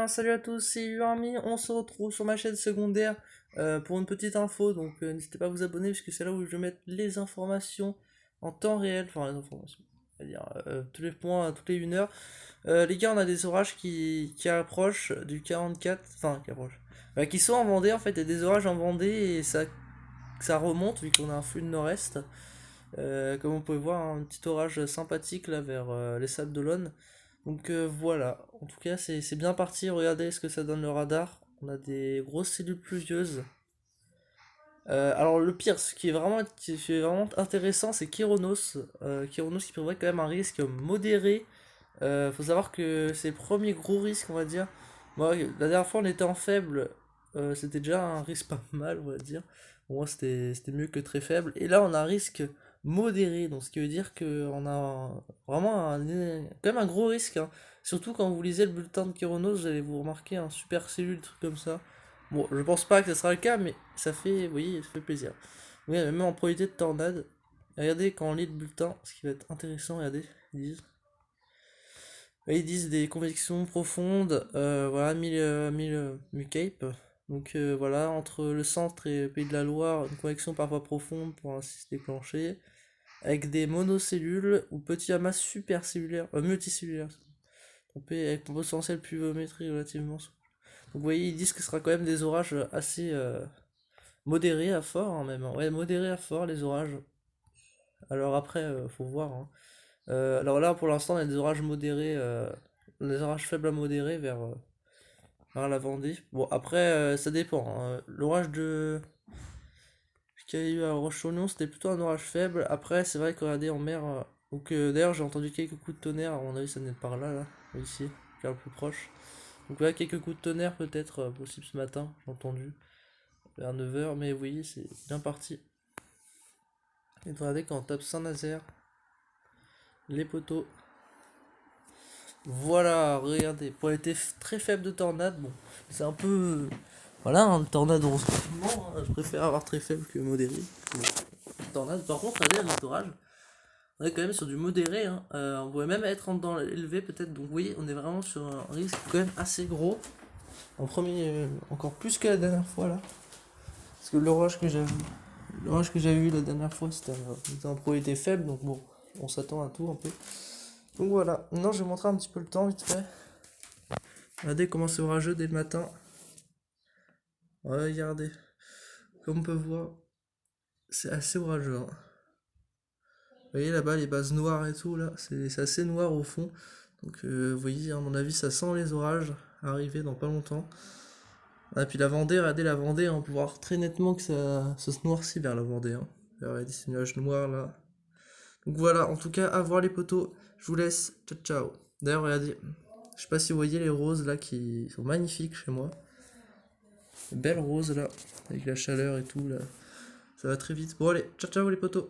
Salut à tous, c'est Urami, on se retrouve sur ma chaîne secondaire pour une petite info, donc n'hésitez pas à vous abonner parce que c'est là où je vais mettre les informations en temps réel, enfin les informations, c'est-à-dire tous les points, toutes les 1 heure. Les gars, on a des orages qui approchent du 44, enfin qui approchent, qui sont en Vendée en fait, il y a des orages en Vendée et ça remonte vu qu'on a un flux de nord-est. Comme on peut voir, un petit orage sympathique là vers les Sables d'Olonne. Donc voilà, en tout cas c'est bien parti, regardez ce que ça donne le radar. On a des grosses cellules pluvieuses. Alors le pire, ce qui est vraiment intéressant, c'est Kyronos. Kyronos qui prévoit quand même un risque modéré. Faut savoir que c'est le premier gros risque, on va dire. Moi, la dernière fois on était en faible, c'était déjà un risque pas mal, on va dire. Au moins c'était mieux que très faible. Et là on a un risque modéré, donc ce qui veut dire qu'on a vraiment quand même un gros risque, hein. Surtout quand vous lisez le bulletin de Kyronos, vous allez vous remarquer un super cellule, truc comme ça. Bon, je pense pas que ce sera le cas, mais ça fait, vous voyez, ça fait plaisir. Oui, même en probabilité de tornade. Regardez quand on lit le bulletin, ce qui va être intéressant, regardez, ils disent. Ils disent des convections profondes, voilà, 1000 Cape. Donc voilà, entre le centre et le Pays de la Loire, une convection parfois profonde pour ainsi se déclencher, avec des monocellules ou petits amas supercellulaires, multicellulaires, trompé, avec un potentiel pluviométrie relativement souple. Donc vous voyez, ils disent que ce sera quand même des orages assez modérés à forts, hein, même, hein. Ouais, modérés à forts les orages. Alors après, faut voir, hein. Alors là, pour l'instant, on a des orages modérés, des orages faibles à modérés vers la Vendée. Bon, après, ça dépend, hein. L'orage qu'il y a eu à Roche-sur-Yon, c'était plutôt un orage faible. Après, c'est vrai qu'on regardez en mer. Donc, d'ailleurs, j'ai entendu quelques coups de tonnerre. À mon avis, ça n'est par là, là, ici, qui est un peu proche. Donc, voilà, quelques coups de tonnerre, peut-être, possible ce matin, j'ai entendu, vers 9 heures. Mais oui, c'est bien parti. Et regardez, quand on tape Saint-Nazaire, les poteaux. Voilà, regardez, probabilité très faible de tornade, bon, c'est un peu... Voilà, une tornade en ce moment, hein, je préfère avoir très faible que modéré. Bon, tornade, par contre, regardez, un orage, on est quand même sur du modéré, hein. On pourrait même être dans l'élevé peut-être, donc oui, on est vraiment sur un risque quand même assez gros, en premier, encore plus que la dernière fois là, parce que l'orage que j'avais eu la dernière fois, c'était en probabilité faible, donc bon, on s'attend à tout un peu. Donc voilà, maintenant je vais montrer un petit peu le temps vite fait. Regardez comment c'est orageux dès le matin. Regardez, comme on peut voir, c'est assez orageux, hein. Vous voyez là-bas les bases noires et tout, là, c'est assez noir au fond. Donc vous voyez, à mon avis, ça sent les orages arriver dans pas longtemps. Et puis la Vendée, regardez la Vendée, on peut voir très nettement que ça se noircit vers la Vendée, hein. Regardez ces nuages noirs là. Donc voilà, en tout cas, à voir les poteaux. Je vous laisse. Ciao, ciao. D'ailleurs, regardez, je sais pas si vous voyez les roses là qui sont magnifiques chez moi. Les belles roses là, avec la chaleur et tout là. Ça va très vite. Bon allez, ciao ciao les potos.